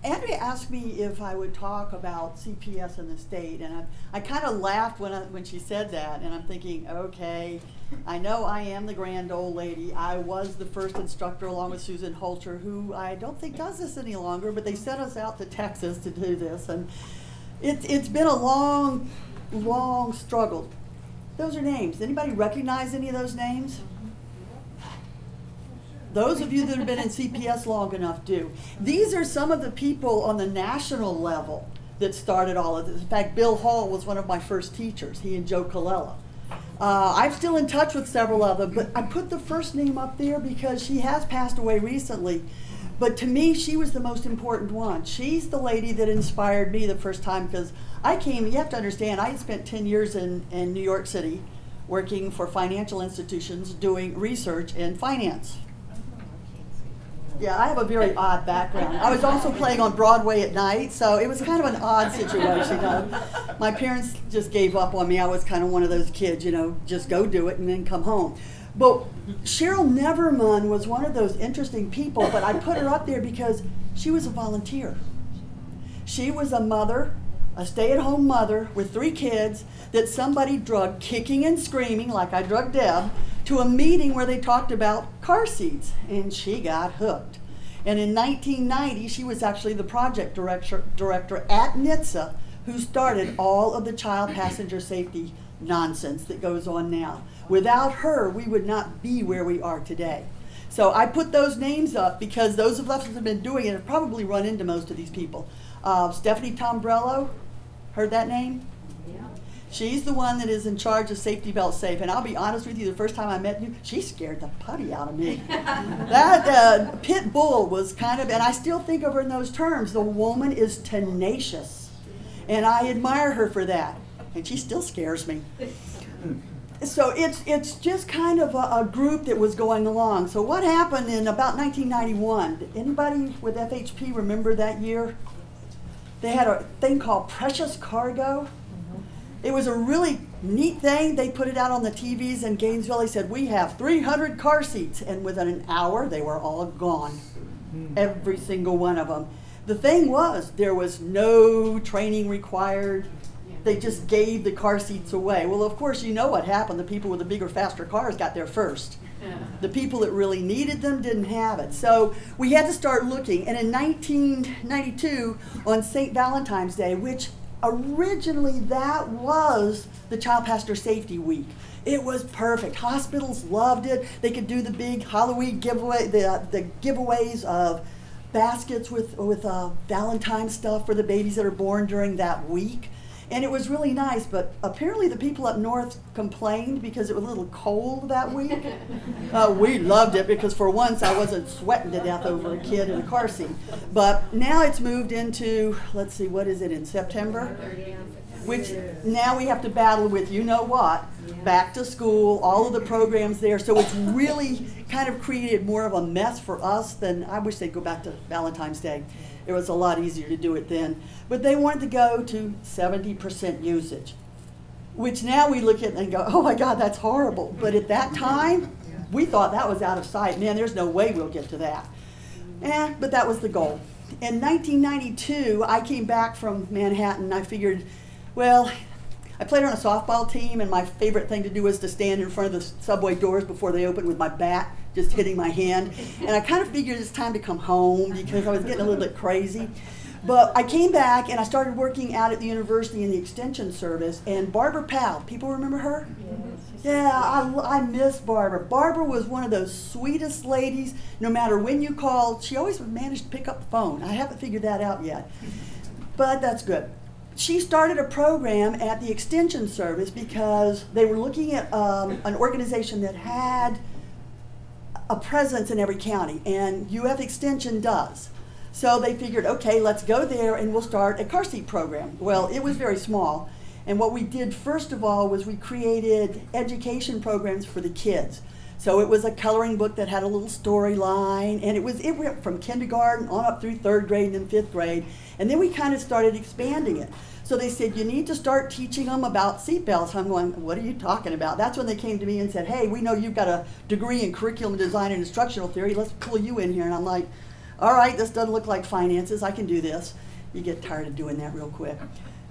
Andrea asked me if I would talk about CPS in the state, and I kind of laughed when she said that, and I'm thinking, okay, I know I am the grand old lady. I was the first instructor along with Susan Holter, who I don't think does this any longer, but they sent us out to Texas to do this, and it's been a long, long struggle. Those are names. Anybody recognize any of those names? Those of you that have been in CPS long enough do. These are some of the people on the national level that started all of this. In fact, Bill Hall was one of my first teachers, he and Joe Colella. I'm still in touch with several of them, but I put the first name up there because she has passed away recently. But to me, she was the most important one. She's the lady that inspired me the first time, because I came, you have to understand, I had spent 10 years in New York City working for financial institutions doing research in finance. Yeah, I have a very odd background. I was also playing on Broadway at night, so it was kind of an odd situation. My parents just gave up on me. I was kind of one of those kids, you know, just go do it and then come home. But Cheryl Neverman was one of those interesting people, but I put her up there because she was a volunteer. She was a mother, a stay-at-home mother with 3 kids that somebody drugged kicking and screaming, like I drugged Deb, to a meeting where they talked about car seats, and she got hooked. And in 1990, she was actually the project director at NHTSA, who started all of the child passenger safety nonsense that goes on now. Without her, we would not be where we are today. So I put those names up because those of us that have been doing it have probably run into most of these people. Stephanie Tombrello, heard that name? Yeah. She's the one that is in charge of Safety Belt Safe, and I'll be honest with you, the first time I met you, she scared the putty out of me. That pit bull was kind of, and I still think of her in those terms, the woman is tenacious, and I admire her for that, and she still scares me. So it's just kind of a group that was going along. So what happened in about 1991, did anybody with FHP remember that year? They had a thing called Precious Cargo. It was a really neat thing. They put it out on the TVs in Gainesville. They said, we have 300 car seats. And within an hour, they were all gone. Every single one of them. The thing was, there was no training required. They just gave the car seats away. Well, of course, you know what happened. The people with the bigger, faster cars got there first. The people that really needed them didn't have it. So we had to start looking. And in 1992, on St. Valentine's Day, which originally that was the Child Passenger Safety Week. It was perfect. Hospitals loved it. They could do the big Halloween giveaway, the giveaways of baskets with Valentine stuff for the babies that are born during that week. And it was really nice, but apparently the people up north complained because it was a little cold that week. We loved it because for once I wasn't sweating to death over a kid in a car seat. But now it's moved into, let's see, what is it, in September? Which now we have to battle with, you know what, back to school, all of the programs there. So it's really kind of created more of a mess for us than, I wish they'd go back to Valentine's Day. It was a lot easier to do it then. But they wanted to go to 70% usage, which now we look at and go, oh my God, that's horrible. But at that time, we thought that was out of sight. Man, there's no way we'll get to that. But that was the goal. In 1992, I came back from Manhattan. I figured, well, I played on a softball team, and my favorite thing to do was to stand in front of the subway doors before they opened with my bat, just hitting my hand. And I kind of figured it's time to come home because I was getting a little bit crazy. But I came back and I started working out at the university in the extension service, and Barbara Powell, people remember her? Yes. Yeah, I miss Barbara. Barbara was one of those sweetest ladies. No matter when you called, she always managed to pick up the phone. I haven't figured that out yet, but that's good. She started a program at the extension service because they were looking at an organization that had a presence in every county, and UF Extension does. So they figured, okay, let's go there and we'll start a car seat program. Well, it was very small, and what we did first of all was we created education programs for the kids. So it was a coloring book that had a little storyline, and it went from kindergarten on up through 3rd grade and then 5th grade, and then we kind of started expanding it. So they said, you need to start teaching them about seatbelts. I'm going, what are you talking about? That's when they came to me and said, hey, we know you've got a degree in curriculum design and instructional theory. Let's pull you in here. And I'm like, all right, this doesn't look like finances, I can do this. You get tired of doing that real quick.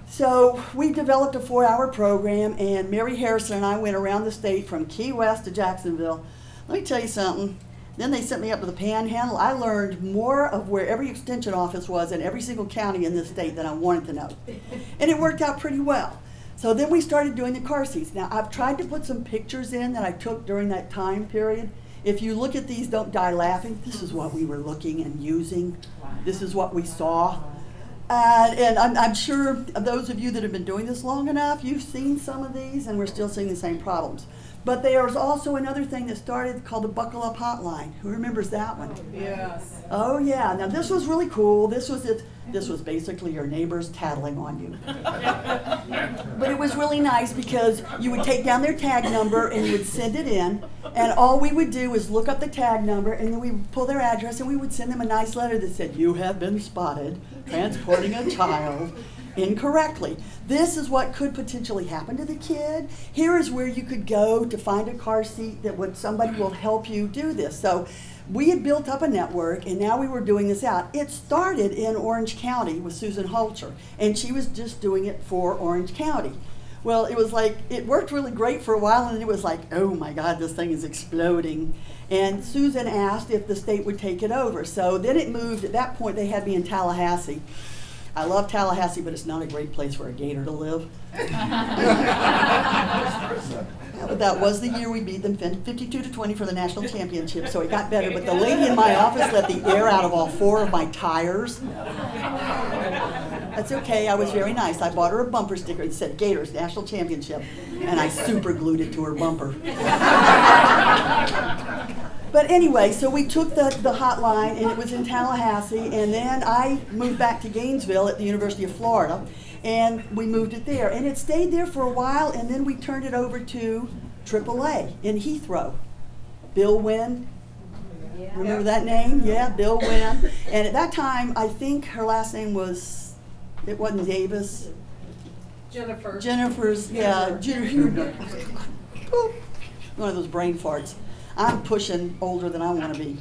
So we developed a 4-hour program, and Mary Harrison and I went around the state from Key West to Jacksonville. Let me tell you something. Then they sent me up to the Panhandle. I learned more of where every extension office was in every single county in this state than I wanted to know. And it worked out pretty well. So then we started doing the car seats. Now, I've tried to put some pictures in that I took during that time period. If you look at these, don't die laughing. This is what we were looking and using. This is what we saw. And I'm sure those of you that have been doing this long enough, you've seen some of these, and we're still seeing the same problems. But there's also another thing that started called the Buckle Up Hotline. Who remembers that one? Yes. Oh yeah. Now this was really cool. This was it. This was basically your neighbors tattling on you. But it was really nice because you would take down their tag number and you would send it in, and all we would do is look up the tag number, and then we would pull their address, and we would send them a nice letter that said, "You have been spotted transporting a child incorrectly. This is what could potentially happen to the kid. Here is where you could go to find a car seat that somebody will help you do this." So we had built up a network, and now we were doing this out. It started in Orange County with Susan Holcher, and she was just doing it for Orange County. Well, it was like, it worked really great for a while, and then it was like, oh my God, this thing is exploding. And Susan asked if the state would take it over. So then it moved. At that point, they had me in Tallahassee. I love Tallahassee, but it's not a great place for a gator to live. But that was the year we beat them 52-20 for the national championship, so it got better. But the lady in my office let the air out of all 4 of my tires. That's okay, I was very nice. I bought her a bumper sticker that said Gators National Championship, and I super glued it to her bumper. But anyway, so we took the hotline, and it was in Tallahassee, and then I moved back to Gainesville at the University of Florida, and we moved it there. And it stayed there for a while, and then we turned it over to AAA in Heathrow. Bill Wynn, remember that name? Yeah, Bill Wynn. And at that time, I think her last name was, it wasn't Davis. Jennifer. Jennifer's, yeah. One of those brain farts. I'm pushing older than I want to be,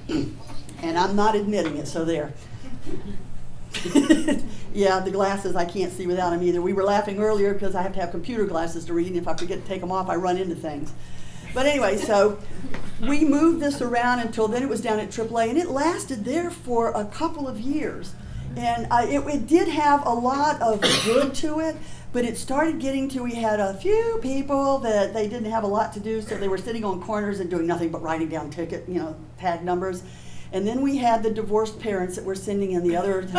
and I'm not admitting it, so there. Yeah, the glasses, I can't see without them either. We were laughing earlier because I have to have computer glasses to read, and if I forget to take them off, I run into things. But anyway, so we moved this around until then it was down at AAA, and it lasted there for a couple of years. And it did have a lot of good to it, but it started getting to, we had a few people that they didn't have a lot to do, so they were sitting on corners and doing nothing but writing down tag numbers. And then we had the divorced parents that were sending in the other, it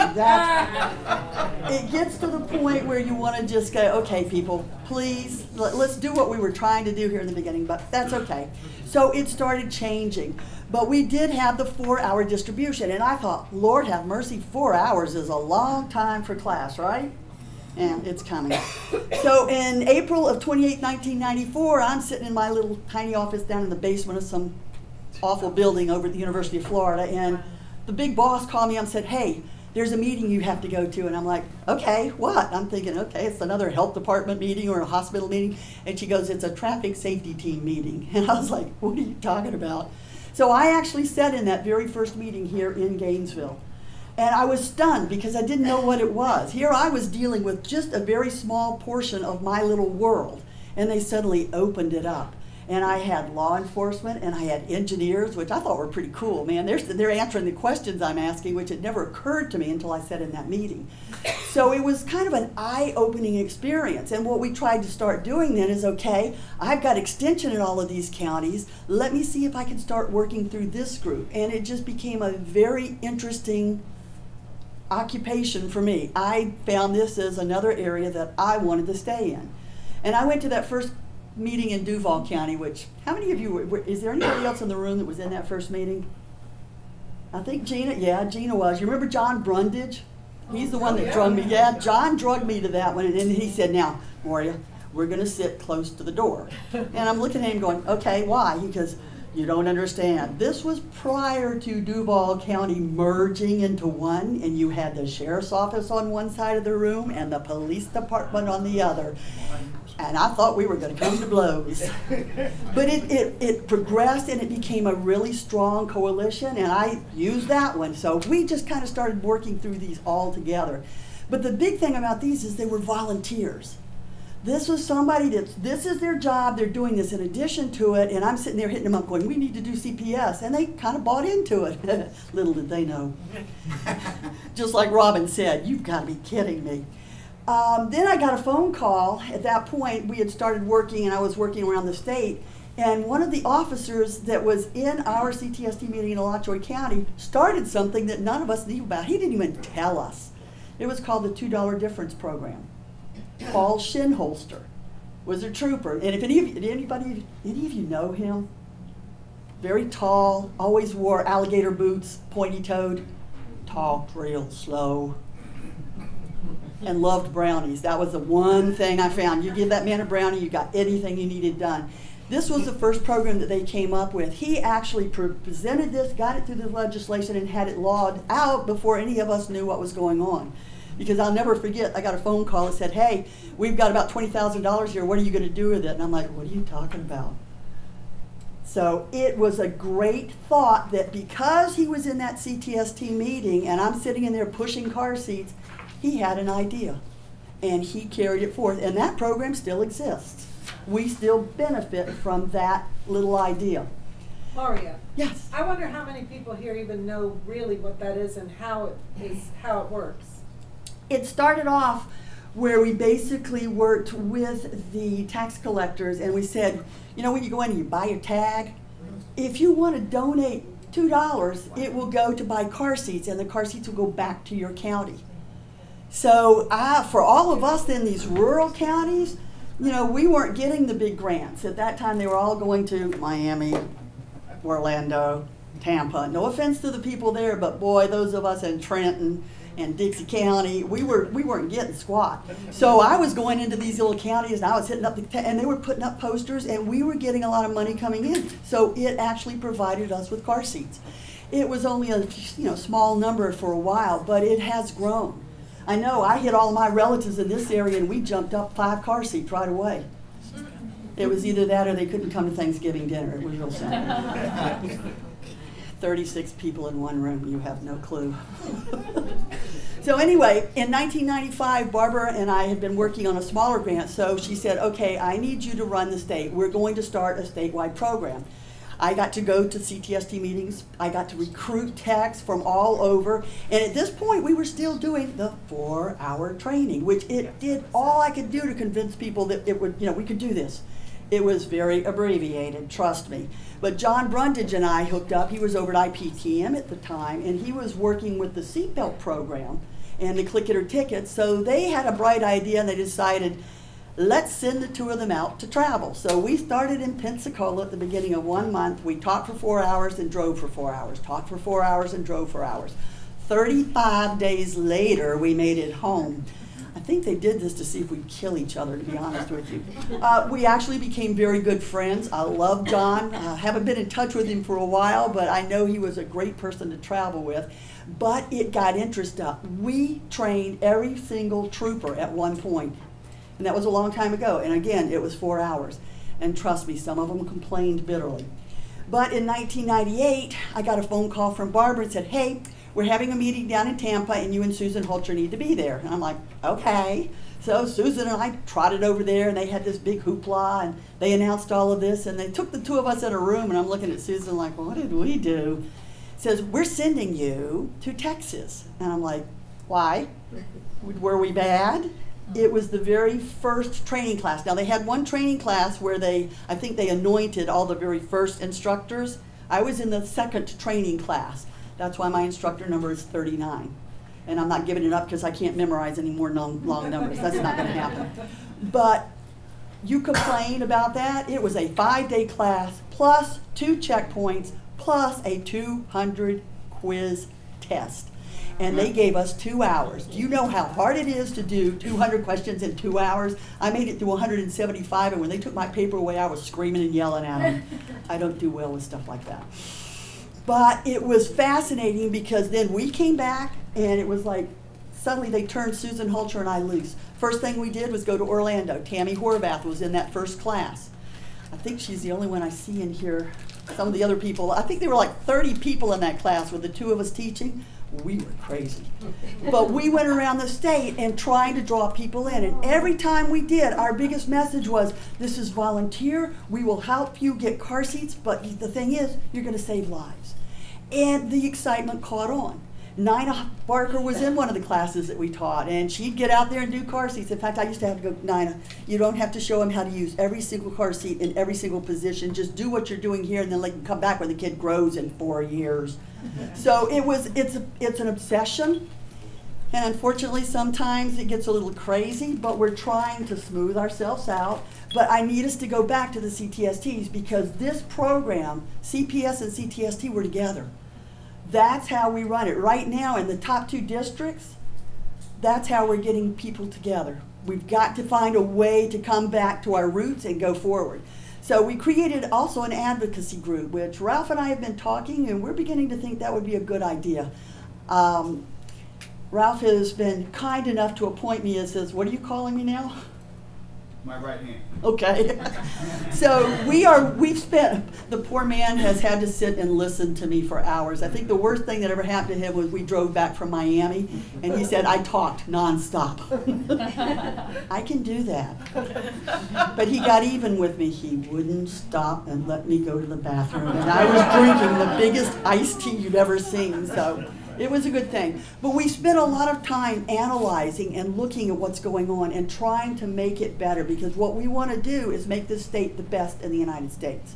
gets to the point where you want to just go, okay, people, please, let's do what we were trying to do here in the beginning, but that's okay. So it started changing. But we did have the 4-hour distribution, and I thought, Lord have mercy, 4 hours is a long time for class, right? And it's coming. So in April of 1994, I'm sitting in my little tiny office down in the basement of some awful building over at the University of Florida, and the big boss called me and said, hey, there's a meeting you have to go to. And I'm like, okay, what? I'm thinking, okay, it's another health department meeting or a hospital meeting. And she goes, it's a traffic safety team meeting. And I was like, what are you talking about? So I actually sat in that very first meeting here in Gainesville. And I was stunned because I didn't know what it was. Here I was dealing with just a very small portion of my little world, and they suddenly opened it up. And I had law enforcement, and I had engineers, which I thought were pretty cool, man. They're answering the questions I'm asking, which had never occurred to me until I sat in that meeting. So it was kind of an eye-opening experience. And what we tried to start doing then is, okay, I've got extension in all of these counties. Let me see if I can start working through this group. And it just became a very interesting occupation for me. I found this as another area that I wanted to stay in. And I went to that first meeting in Duval County, which, how many of you, is there anybody else in the room that was in that first meeting? I think Gina, yeah, Gina was. You remember John Brundage? He's the one that drugged me. Yeah, John drugged me to that one, and then he said, now, Morya, we're going to sit close to the door. And I'm looking at him going, okay, why? He goes, you don't understand. This was prior to Duval County merging into one, and you had the sheriff's office on one side of the room and the police department on the other. And I thought we were going to come to blows. But it progressed and it became a really strong coalition, and I used that one. So we just kind of started working through these all together. But the big thing about these is they were volunteers. This was somebody this is their job, they're doing this in addition to it, and I'm sitting there hitting them up going, we need to do CPS, and they kind of bought into it. Little did they know. Just like Robin said, you've got to be kidding me. Then I got a phone call. At that point, we had started working, and I was working around the state, and one of the officers that was in our CTST meeting in Alachua County started something that none of us knew about. He didn't even tell us. It was called the $2 Difference Program. Paul Shinholster was a trooper, and if any of you know him, very tall, always wore alligator boots, pointy-toed, talked real slow, and loved brownies. That was the one thing I found. You give that man a brownie, you got anything you needed done. This was the first program that they came up with. He actually presented this, got it through the legislation, and had it lawed out before any of us knew what was going on. Because I'll never forget, I got a phone call that said, hey, we've got about $20,000 here, what are you going to do with it? And I'm like, what are you talking about? So it was a great thought that because he was in that CTST meeting and I'm sitting in there pushing car seats, he had an idea and he carried it forth. And that program still exists. We still benefit from that little idea. Morya. Yes. I wonder how many people here even know really what that is and how it works. It started off where we basically worked with the tax collectors and we said, you know, when you go in and you buy your tag, if you want to donate $2, it will go to buy car seats and the car seats will go back to your county. So for all of us in these rural counties, you know, we weren't getting the big grants. At that time, they were all going to Miami, Orlando, Tampa. No offense to the people there, but boy, those of us in Trenton and Dixie County, we weren't getting squat. So I was going into these little counties and I was hitting up, and they were putting up posters and we were getting a lot of money coming in. So it actually provided us with car seats. It was only a small number for a while, but it has grown. I know I hit all of my relatives in this area and we jumped up 5 car seats right away. It was either that or they couldn't come to Thanksgiving dinner. It was real sad. 36 people in one room, you have no clue. So anyway, in 1995, Barbara and I had been working on a smaller grant, so she said, okay, I need you to run the state. We're going to start a statewide program. I got to go to CTST meetings. I got to recruit techs from all over. And at this point, we were still doing the 4-hour training, which it did all I could do to convince people that it would, we could do this. It was very abbreviated, trust me. But John Brundage and I hooked up. He was over at IPTM at the time, and he was working with the Seatbelt program and the click it or tickets. So they had a bright idea, and they decided, let's send the 2 of them out to travel. So we started in Pensacola at the beginning of 1 month. We taught for 4 hours and drove for 4 hours, taught for 4 hours and drove for hours. 35 days later, we made it home. I think they did this to see if we'd kill each other, to be honest with you. We actually became very good friends. I love John. I haven't been in touch with him for a while, but I know he was a great person to travel with. But it got interest up. We trained every single trooper at one point, and that was a long time ago. And again, it was 4 hours. And trust me, some of them complained bitterly. But in 1998, I got a phone call from Barbara and said, hey, we're having a meeting down in Tampa and you and Susan Holter need to be there. And I'm like, okay. So Susan and I trotted over there and they had this big hoopla and they announced all of this and they took the 2 of us in a room and I'm looking at Susan like, well, what did we do? Says, we're sending you to Texas. And I'm like, why? Were we bad? It was the very first training class. Now they had one training class where I think they anointed all the very first instructors. I was in the 2nd training class. That's why my instructor number is 39. And I'm not giving it up because I can't memorize any more long numbers. That's not going to happen. But you complain about that. It was a 5-day class plus 2 checkpoints plus a 200 quiz test. And they gave us 2 hours. Do you know how hard it is to do 200 questions in 2 hours? I made it through 175, and when they took my paper away, I was screaming and yelling at them. I don't do well with stuff like that. But it was fascinating because then we came back and it was like suddenly they turned Susan Hulcher and I loose. First thing we did was go to Orlando. Tammy Horvath was in that first class. I think she's the only one I see in here. Some of the other people, I think there were like 30 people in that class with the two of us teaching. We were crazy. But we went around the state and trying to draw people in. And every time we did, our biggest message was, this is volunteer. We will help you get car seats, but the thing is, you're going to save lives. And the excitement caught on. Nina Barker was in one of the classes that we taught, and she'd get out there and do car seats. In fact, I used to have to go, Nina, you don't have to show them how to use every single car seat in every single position. Just do what you're doing here, and then let them come back when the kid grows in 4 years. So it's an obsession, and unfortunately sometimes it gets a little crazy, but we're trying to smooth ourselves out. But I need us to go back to the CTSTs, because this program, CPS and CTST, were together. That's how we run it. Right now in the top 2 districts, that's how we're getting people together. We've got to find a way to come back to our roots and go forward. So we created also an advocacy group, which Ralph and I have been talking, and we're beginning to think that would be a good idea. Ralph has been kind enough to appoint me as his, what are you calling me now? My right hand. Okay. So we've spent, the poor man has had to sit and listen to me for hours. I think the worst thing that ever happened to him was we drove back from Miami, and he said, I talked nonstop. I can do that. But he got even with me. He wouldn't stop and let me go to the bathroom. And I was drinking the biggest iced tea you've ever seen. So it was a good thing. But we spent a lot of time analyzing and looking at what's going on and trying to make it better, because what we want to do is make this state the best in the United States.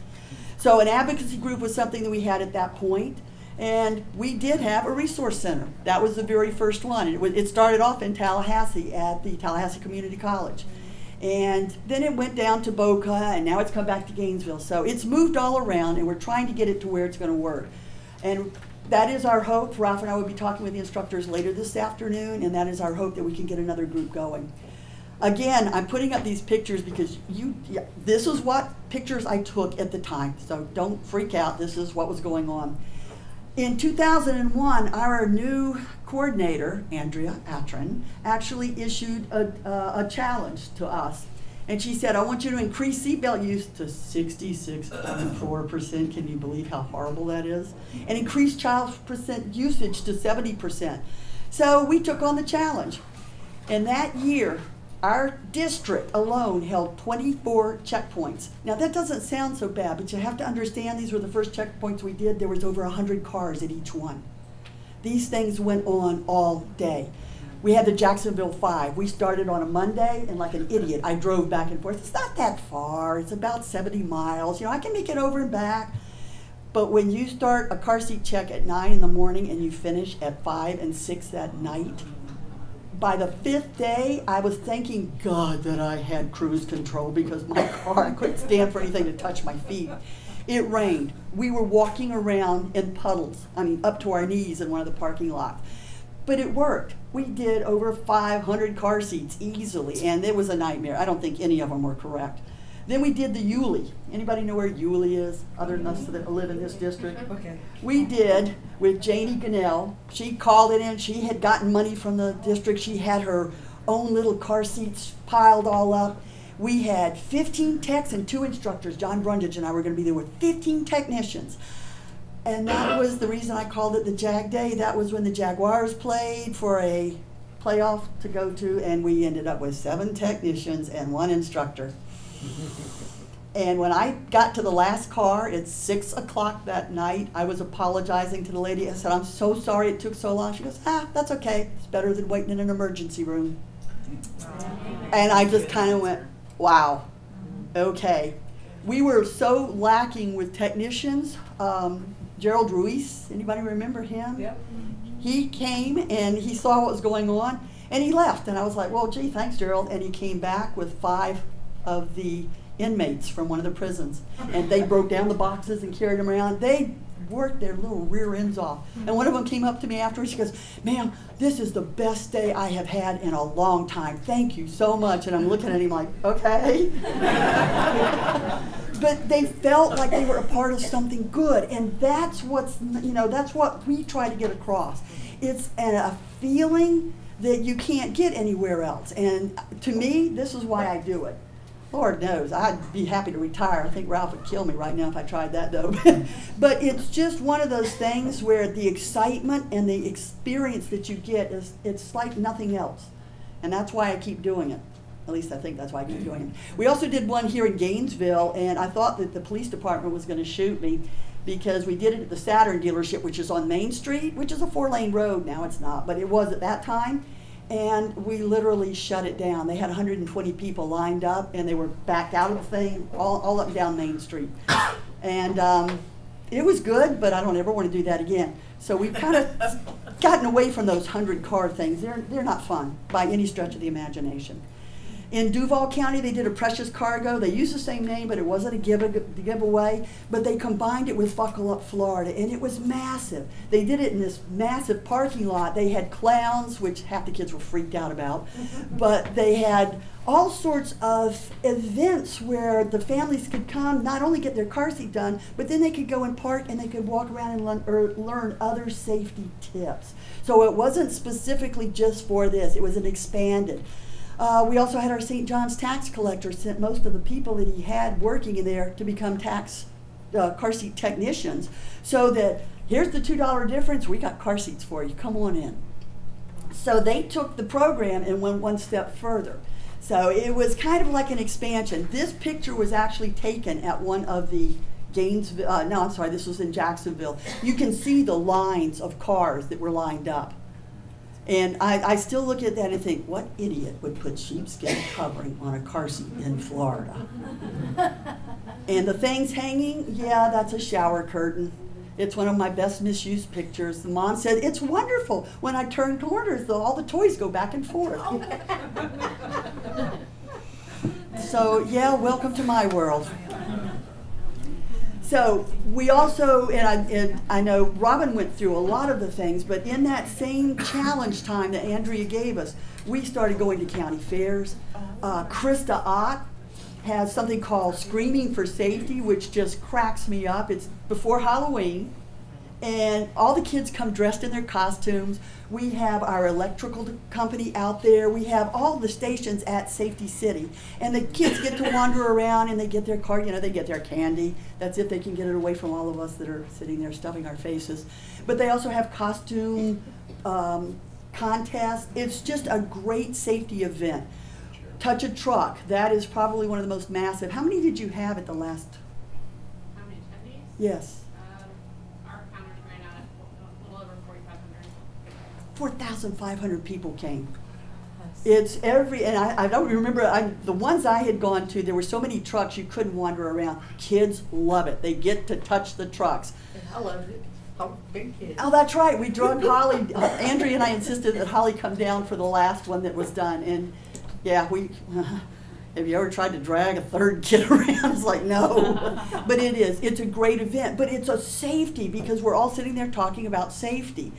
So an advocacy group was something that we had at that point, and we did have a resource center. That was the very first one. It started off in Tallahassee at the Tallahassee Community College. And then it went down to Boca, and now it's come back to Gainesville. So it's moved all around, and we're trying to get it to where it's going to work. And that is our hope. Ralph and I will be talking with the instructors later this afternoon, and that is our hope that we can get another group going. Again, I'm putting up these pictures because this is what pictures I took at the time, so don't freak out. This is what was going on. In 2001, our new coordinator, Andrea Atrin, actually issued a challenge to us. And she said, I want you to increase seatbelt use to 66.4%. Can you believe how horrible that is? And increase child percent usage to 70%. So we took on the challenge. And that year, our district alone held 24 checkpoints. Now that doesn't sound so bad, but you have to understand these were the first checkpoints we did. There was over 100 cars at each one. These things went on all day. We had the Jacksonville 5. We started on a Monday, and like an idiot, I drove back and forth. It's not that far. It's about 70 miles. You know, I can make it over and back. But when you start a car seat check at 9 in the morning and you finish at 5 and 6 at night, by the 5th day, I was thanking God that I had cruise control, because my car, I couldn't stand for anything to touch my feet. It rained. We were walking around in puddles, I mean, up to our knees in one of the parking lots. But it worked. We did over 500 car seats easily, and it was a nightmare. I don't think any of them were correct. Then we did the Yulee. Anybody know where Yulee is, other than us that live in this district? Okay. We did with Janie Gunnell. She called it in. She had gotten money from the district. She had her own little car seats piled all up. We had 15 techs and 2 instructors. John Brundage and I were going to be there with 15 technicians. And that was the reason I called it the Jag Day. That was when the Jaguars played for a playoff to go to, and we ended up with 7 technicians and 1 instructor. And when I got to the last car at 6 o'clock that night, I was apologizing to the lady. I said, I'm so sorry it took so long. She goes, that's okay. It's better than waiting in an emergency room. And I just kind of went, wow, okay. We were so lacking with technicians. Gerald Ruiz, anybody remember him? Yep. He came and he saw what was going on, and he left. And I was like, well, gee, thanks, Gerald. And he came back with 5 of the inmates from one of the prisons. And they broke down the boxes and carried them around. They worked their little rear ends off. And one of them came up to me afterwards. She goes, ma'am, this is the best day I have had in a long time. Thank you so much. And I'm looking at him like, okay. But they felt like they were a part of something good, and that's what's, that's what we try to get across. It's a feeling that you can't get anywhere else. And to me, this is why I do it. Lord knows, I'd be happy to retire. I think Ralph would kill me right now if I tried that, though. But it's just one of those things where the excitement and the experience that you get it's like nothing else. And that's why I keep doing it. At least I think that's why I keep doing it. We also did one here in Gainesville, and I thought that the police department was going to shoot me because we did it at the Saturn dealership, which is on Main Street, which is a 4-lane road. Now it's not, but it was at that time. And we literally shut it down. They had 120 people lined up, and they were backed out of the thing all up and down Main Street. And it was good, but I don't ever want to do that again. So we've kind of gotten away from those 100-car things. They're not fun by any stretch of the imagination. In Duval County, they did a Precious Cargo. They used the same name, but it wasn't a giveaway. But they combined it with Buckle Up Florida, and it was massive. They did it in this massive parking lot. They had clowns, which half the kids were freaked out about. But they had all sorts of events where the families could come, not only get their car seat done, but then they could go and park and they could walk around and learn other safety tips. So it wasn't specifically just for this. It was an expanded. We also had our St. John's tax collector sent most of the people that he had working in there to become car seat technicians, so that here's the $2 difference, we got car seats for you, come on in. So they took the program and went one step further. So it was kind of like an expansion. This picture was actually taken at one of the Gainesville, no, I'm sorry, this was in Jacksonville. You can see the lines of cars that were lined up. And I still look at that and think, what idiot would put sheepskin covering on a car seat in Florida? And the things hanging, yeah, that's a shower curtain. It's one of my best misused pictures. The mom said, it's wonderful. When I turn corners, though, all the toys go back and forth. So, yeah, welcome to my world. So we also, and I know Robin went through a lot of the things, but in that same challenge time that Andrea gave us, we started going to county fairs. Krista Ott has something called Screaming for Safety, which just cracks me up. It's before Halloween, and all the kids come dressed in their costumes. We have our electrical company out there. We have all the stations at Safety City. And the kids get to wander around and they get their car, you know, they get their candy. That's if they can get it away from all of us that are sitting there stuffing our faces. But they also have costume contests. It's just a great safety event. Touch a Truck, that is probably one of the most massive. How many did you have at the last? How many attendees? Yes. Our counters ran out at a little over 4,500. 4,500 people came. It's every, and I don't remember, the ones I had gone to, there were so many trucks you couldn't wander around. Kids love it. They get to touch the trucks. And I loved it. Oh, big kids. Oh, that's right. We drug Holly, Andrea and I insisted that Holly come down for the last one that was done. And yeah, have you ever tried to drag a third kid around? It's like, no. But it is. It's a great event. But it's a safety, because we're all sitting there talking about safety.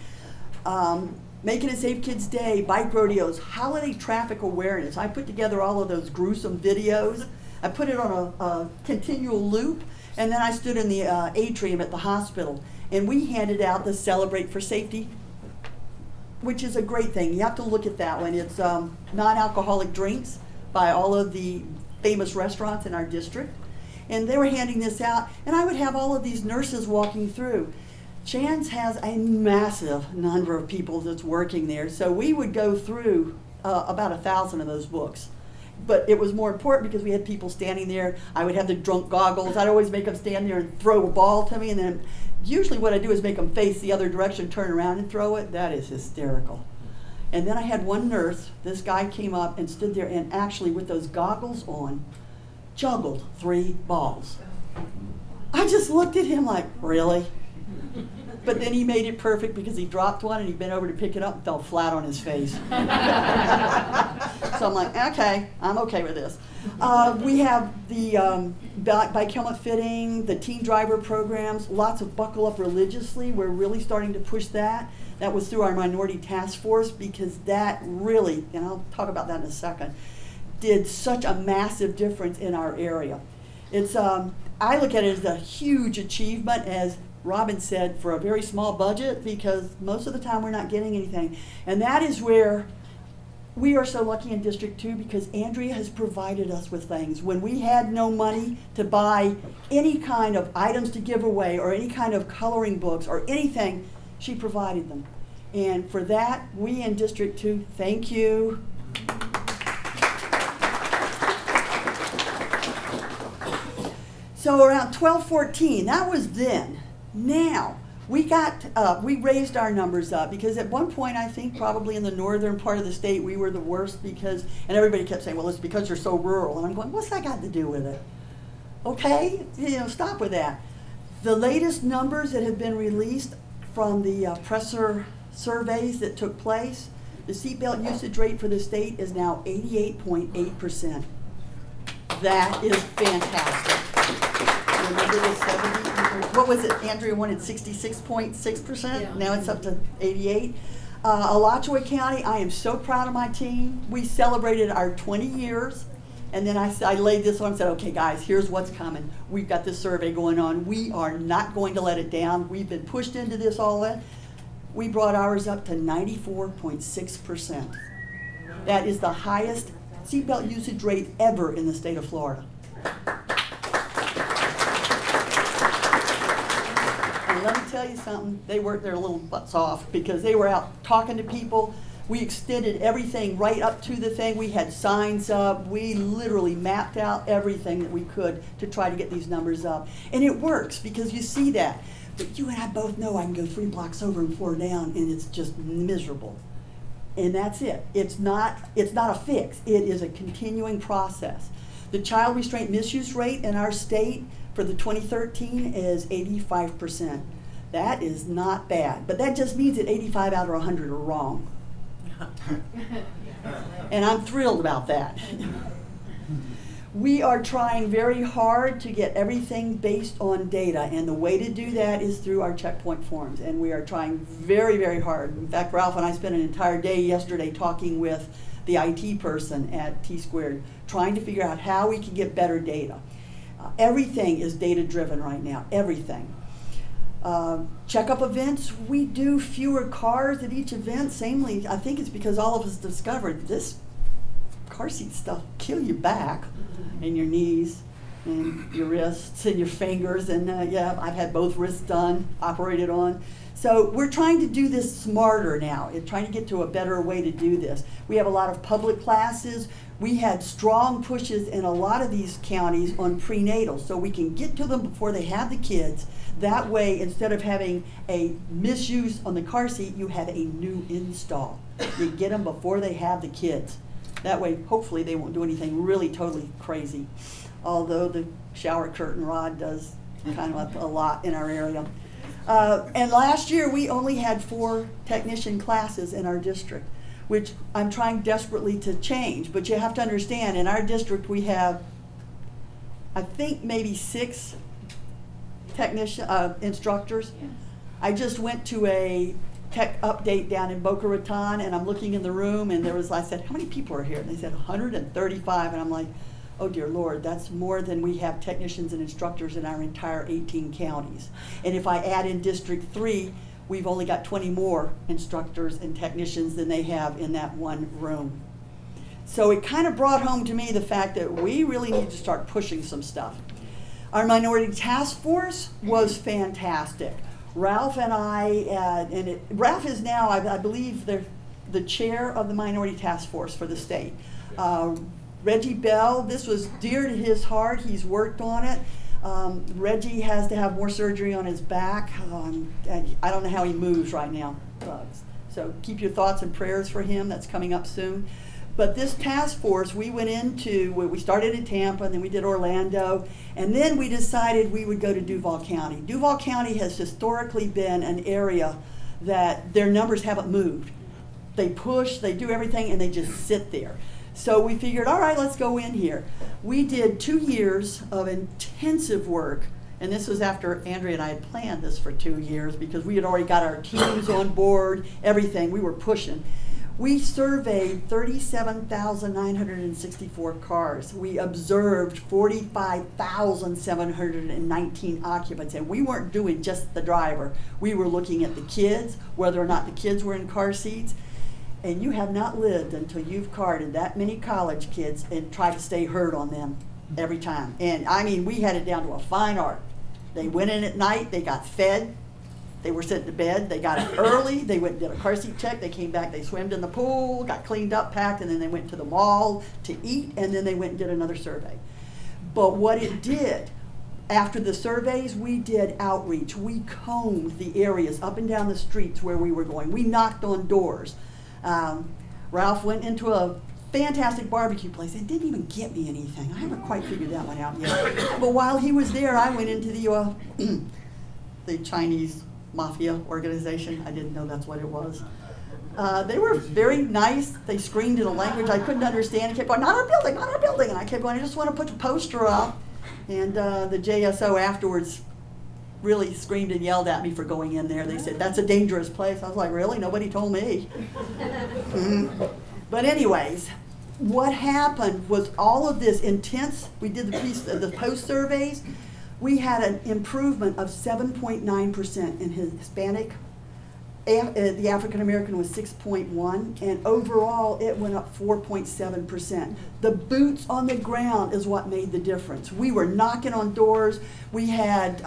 Making a Safe Kids Day, bike rodeos, holiday traffic awareness. I put together all of those gruesome videos. I put it on a continual loop, and then I stood in the atrium at the hospital, and we handed out the Celebrate for Safety, which is a great thing. You have to look at that one. It's non-alcoholic drinks by all of the famous restaurants in our district. And they were handing this out, and I would have all of these nurses walking through. Chan's has a massive number of people that's working there, so we would go through about 1,000 of those books. But it was more important because we had people standing there. I would have the drunk goggles. I'd always make them stand there and throw a ball to me, and then usually what I do is make them face the other direction, turn around and throw it. That is hysterical. And then I had one nurse, this guy came up and stood there and actually with those goggles on, juggled 3 balls. I just looked at him like, really? But then he made it perfect because he dropped one and he bent over to pick it up and fell flat on his face. So I'm like, okay, I'm okay with this. We have the bike helmet fitting, the teen driver programs, lots of Buckle Up Religiously. We're really starting to push that. That was through our minority task force, because that really, and I'll talk about that in a second, did such a massive difference in our area. It's, I look at it as a huge achievement, as Robin said, for a very small budget, because most of the time we're not getting anything. And that is where We are so lucky in District 2 because Andrea has provided us with things. When we had no money to buy any kind of items to give away or any kind of coloring books or anything, she provided them. And for that, we in District 2, thank you. So around 12-14, that was then. Now, we raised our numbers up because at one point, I think probably in the northern part of the state, we were the worst because, and everybody kept saying, well, it's because you're so rural. And I'm going, what's that got to do with it? Okay, stop with that. The latest numbers that have been released from the presser surveys that took place, the seatbelt usage rate for the state is now 88.8%. That is fantastic. Remember the 70, what was it, Andrea wanted 66.6%? Yeah. Now it's up to 88. Alachua County, I am so proud of my team. We celebrated our 20 years, and then I laid this on and said, okay guys, here's what's coming. We've got this survey going on. We are not going to let it down. We've been pushed into this all in. We brought ours up to 94.6%. That is the highest seatbelt usage rate ever in the state of Florida. And let me tell you something, they worked their little butts off because they were out talking to people. We extended everything right up to the thing. We had signs up. We literally mapped out everything that we could to try to get these numbers up. And it works because you see that. But you and I both know I can go 3 blocks over and 4 down and it's just miserable. And that's it. It's not a fix. It is a continuing process. The child restraint misuse rate in our state for the 2013 is 85%. That is not bad. But that just means that 85 out of 100 are wrong. And I'm thrilled about that. We are trying very hard to get everything based on data, and the way to do that is through our checkpoint forms, and we are trying very, very hard. In fact, Ralph and I spent an entire day yesterday talking with the IT person at T-Squared, trying to figure out how we can get better data. Everything is data-driven right now, everything. Checkup events, we do fewer cars at each event. Samely, I think it's because all of us discovered this car seat stuff kill your back and your knees and your wrists and your fingers, and yeah, I've had both wrists done, operated on. So we're trying to do this smarter now. We're trying to get to a better way to do this. We have a lot of public classes. We had strong pushes in a lot of these counties on prenatal, so we can get to them before they have the kids. That way, instead of having a misuse on the car seat, you have a new install. You get them before they have the kids. That way, hopefully, they won't do anything really totally crazy. Although the shower curtain rod does kind of a lot in our area. And last year, we only had 4 technician classes in our district, which I'm trying desperately to change. But you have to understand, in our district, we have, I think, maybe 6 technician instructors. Yes. I just went to a tech update down in Boca Raton, and I'm looking in the room, and I said, how many people are here? And they said 135, and I'm like, oh dear Lord, that's more than we have technicians and instructors in our entire 18 counties. And if I add in District 3, we've only got 20 more instructors and technicians than they have in that one room. So it kind of brought home to me the fact that we really need to start pushing some stuff. Our minority task force was fantastic. Ralph and I, Ralph is now, I believe, the chair of the minority task force for the state. Reggie Bell, this was dear to his heart. He's worked on it. Reggie has to have more surgery on his back. I don't know how he moves right now. So keep your thoughts and prayers for him. That's coming up soon. But this task force, we started in Tampa, and then we did Orlando, and then we decided we would go to Duval County. Duval County has historically been an area that their numbers haven't moved. They push, they do everything, and they just sit there. So we figured, all right, let's go in here. We did 2 years of intensive work, and this was after Andrea and I had planned this for 2 years because we had already got our teams on board, everything, we were pushing. We surveyed 37,964 cars. We observed 45,719 occupants, and we weren't doing just the driver. We were looking at the kids, whether or not the kids were in car seats. And you have not lived until you've carded that many college kids and tried to stay herd on them every time. And I mean, we had it down to a fine art. They went in at night, they got fed, they were sent to bed, they got up early, they went and did a car seat check, they came back, they swam in the pool, got cleaned up, packed, and then they went to the mall to eat, and then they went and did another survey. But what it did, after the surveys, we did outreach. We combed the areas up and down the streets where we were going. We knocked on doors. Ralph went into a fantastic barbecue place and didn't even get me anything. I haven't quite figured that one out yet. But while he was there, I went into the Chinese mafia organization. I didn't know that's what it was. They were very nice. They screamed in a language I couldn't understand. They kept going, not our building, not our building. And I kept going, I just want to put the poster up. And the JSO afterwards really screamed and yelled at me for going in there. They said, that's a dangerous place. I was like, really? Nobody told me. But anyways, what happened was all of this intense, we did the post surveys, we had an improvement of 7.9% in Hispanic. The African American was 6.1, and overall it went up 4.7%. The boots on the ground is what made the difference. We were knocking on doors. We had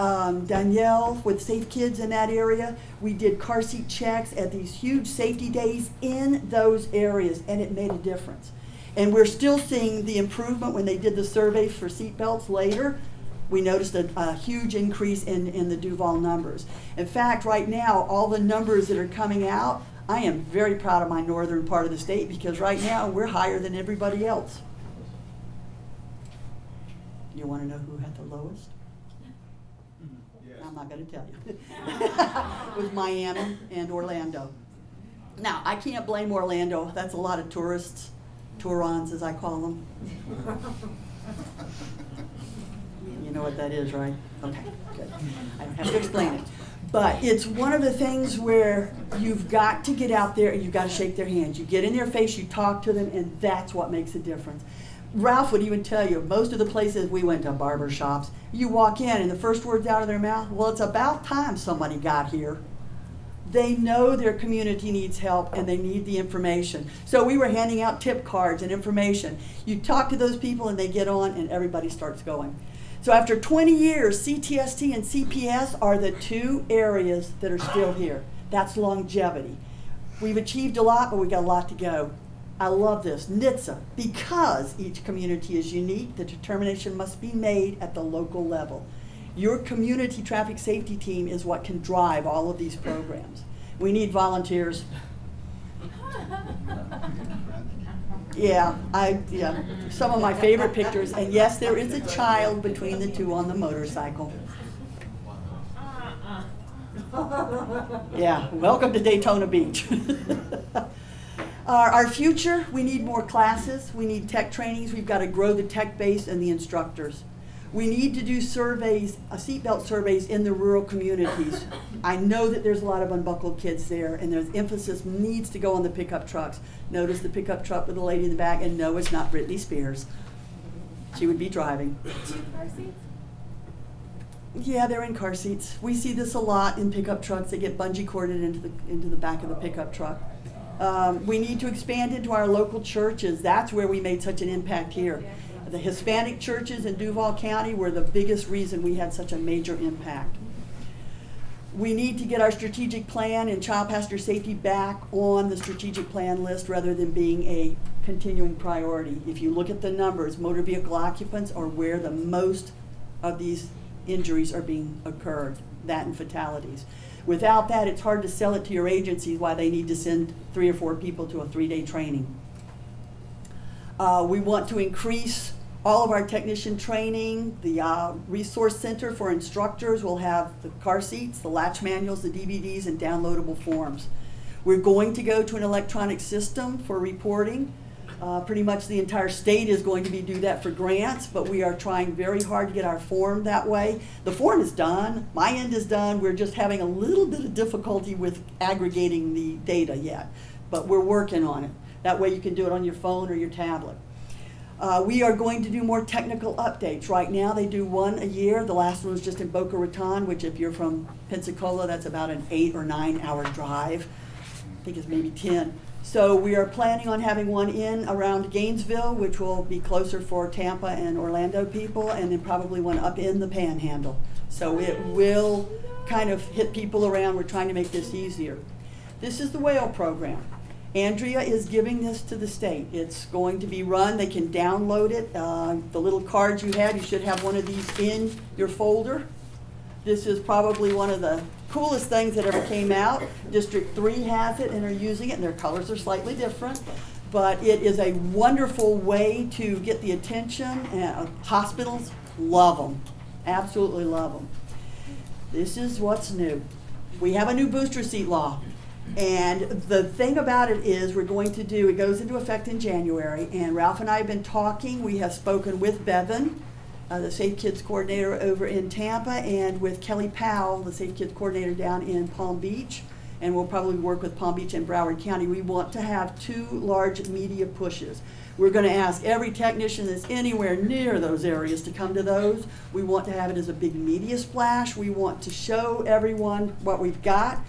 Danielle with Safe Kids in that area. We did car seat checks at these huge safety days in those areas, and it made a difference. And we're still seeing the improvement when they did the survey for seatbelts later. We noticed a huge increase in the Duval numbers. In fact, right now, all the numbers that are coming out, I am very proud of my northern part of the state because right now we're higher than everybody else. You want to know who had the lowest? Yes. I'm not going to tell you. It was Miami and Orlando. Now, I can't blame Orlando. That's a lot of tourists, Tourons as I call them. You know what that is, right? Okay, good. I don't have to explain it. But it's one of the things where you've got to get out there and you've got to shake their hands. You get in their face, you talk to them, and that's what makes a difference. Ralph would even tell you, most of the places we went to, barber shops, you walk in and the first words out of their mouth, well, it's about time somebody got here. They know their community needs help and they need the information. So we were handing out tip cards and information. You talk to those people and they get on and everybody starts going. So after 20 years, CTST and CPS are the two areas that are still here. That's longevity. We've achieved a lot, but we've got a lot to go. I love this. NHTSA, because each community is unique, the determination must be made at the local level. Your community traffic safety team is what can drive all of these programs. We need volunteers. Yeah, some of my favorite pictures, and yes, there is a child between the two on the motorcycle. Yeah, welcome to Daytona Beach. Our future, we need more classes, we need tech trainings, we've got to grow the tech base and the instructors. We need to do surveys, seatbelt surveys in the rural communities. I know that there's a lot of unbuckled kids there, and there's emphasis needs to go on the pickup trucks. Notice the pickup truck with the lady in the back, and no, it's not Britney Spears. She would be driving. Car seats? Yeah, they're in car seats. We see this a lot in pickup trucks. They get bungee corded into the back of the pickup truck. We need to expand into our local churches. That's where we made such an impact here. The Hispanic churches in Duval County were the biggest reason we had such a major impact. We need to get our strategic plan and child passenger safety back on the strategic plan list rather than being a continuing priority. If you look at the numbers, motor vehicle occupants are where the most of these injuries are being occurred, that and fatalities. Without that, it's hard to sell it to your agencies why they need to send 3 or 4 people to a 3-day training. We want to increase all of our technician training. The resource center for instructors will have the car seats, the latch manuals, the DVDs, and downloadable forms. We're going to go to an electronic system for reporting. Pretty much the entire state is going to do that for grants, but we are trying very hard to get our form that way. The form is done, my end is done, we're just having a little bit of difficulty with aggregating the data yet, but we're working on it. That way you can do it on your phone or your tablet. We are going to do more technical updates. Right now they do one a year. The last one was just in Boca Raton, which if you're from Pensacola, that's about an 8 or 9 hour drive. I think it's maybe 10. So we are planning on having one in around Gainesville, which will be closer for Tampa and Orlando people, and then probably one up in the Panhandle. So it will kind of hit people around. We're trying to make this easier. This is the whale program. Andrea is giving this to the state. It's going to be run. They can download it. The little cards you have, you should have one of these in your folder. This is probably one of the coolest things that ever came out. District 3 has it and are using it, and their colors are slightly different. But it is a wonderful way to get the attention. Hospitals love them, absolutely love them. This is what's new. We have a new booster seat law. And the thing about it is we're going to do, it goes into effect in January, and Ralph and I have been talking. We have spoken with Bevan, the Safe Kids coordinator over in Tampa, and with Kelly Powell, the Safe Kids coordinator down in Palm Beach, and we'll probably work with Palm Beach and Broward County. We want to have 2 large media pushes. We're going to ask every technician that's anywhere near those areas to come to those. We want to have it as a big media splash. We want to show everyone what we've got.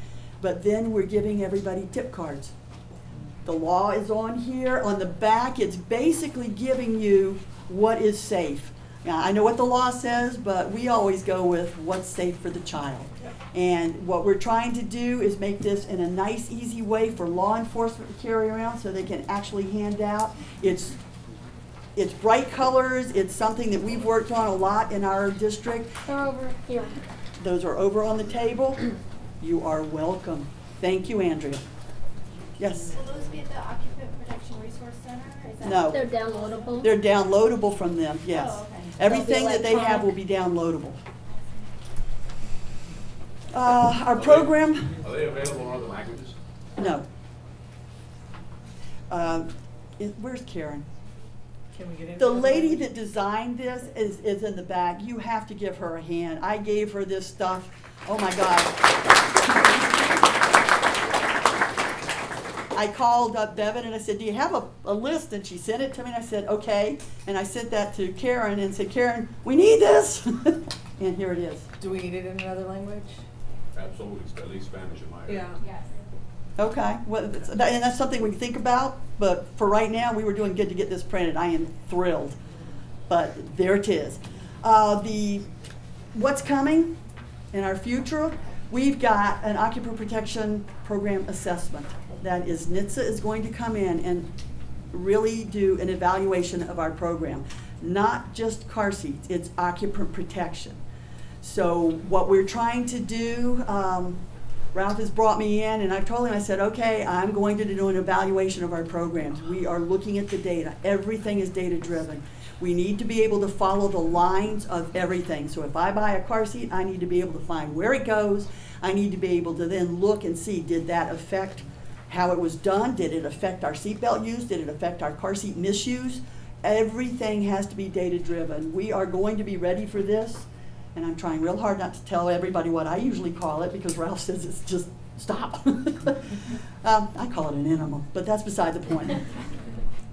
But then we're giving everybody tip cards. The law is on here. On the back, it's basically giving you what is safe. Now, I know what the law says, but we always go with what's safe for the child. And what we're trying to do is make this in a nice, easy way for law enforcement to carry around so they can actually hand out. It's bright colors. It's something that we've worked on a lot in our district. They're over here. Those are over on the table. You are welcome. Thank you, Andrea. Yes? Will those be at the Occupant Protection Resource Center? Is that No. They're downloadable. They're downloadable from them, yes. Oh, okay. Everything They'll be that they have will electronic. be downloadable. Our program, Are they available in other languages? no. Where's Karen? Can we get into The lady that designed this is in the back. You have to give her a hand. I gave her this stuff. Oh my God. I called up Bevan and I said, do you have a list? And she sent it to me and I said, okay. And I sent that to Karen and said, Karen, we need this. And here it is. Do we need it in another language? Absolutely, at least Spanish in my area. Yeah. Yes. Okay, well, and that's something we can think about, but for right now, we were doing good to get this printed. I am thrilled, but there it is. What's coming in our future, we've got an occupant protection program assessment. That is, NHTSA is going to come in and really do an evaluation of our program. Not just car seats, it's occupant protection. So what we're trying to do, Ralph has brought me in and I told him, I said, okay, I'm going to do an evaluation of our programs. We are looking at the data. Everything is data driven. We need to be able to follow the lines of everything. So if I buy a car seat, I need to be able to find where it goes. I need to be able to then look and see, did that affect how it was done? Did it affect our seatbelt use? Did it affect our car seat misuse? Everything has to be data driven. We are going to be ready for this. And I'm trying real hard not to tell everybody what I usually call it because Ralph says it's just stop. I call it an animal, but that's beside the point.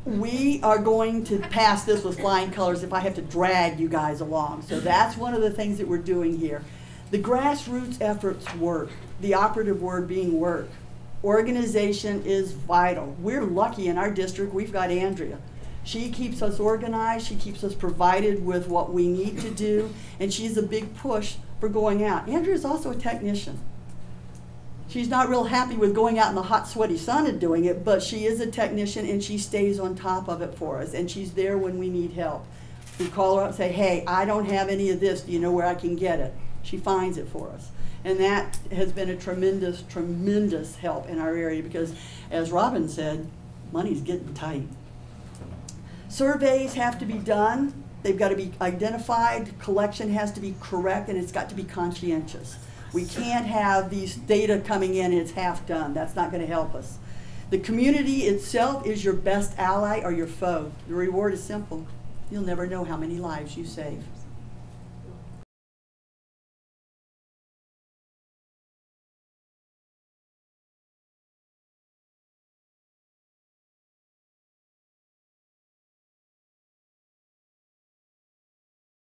We are going to pass this with flying colors if I have to drag you guys along. So that's one of the things that we're doing here. The grassroots efforts work, the operative word being work. Organization is vital. We're lucky in our district, we've got Andrea. She keeps us organized, she keeps us provided with what we need to do, and she's a big push for going out. Andrea's also a technician. She's not real happy with going out in the hot, sweaty sun and doing it, but she is a technician and she stays on top of it for us, and she's there when we need help. We call her up and say, hey, I don't have any of this, do you know where I can get it? She finds it for us. And that has been a tremendous, tremendous help in our area because, as Robin said, money's getting tight. Surveys have to be done. They've got to be identified. Collection has to be correct, and it's got to be conscientious. We can't have these data coming in and it's half done. That's not going to help us. The community itself is your best ally or your foe. The reward is simple. You'll never know how many lives you save.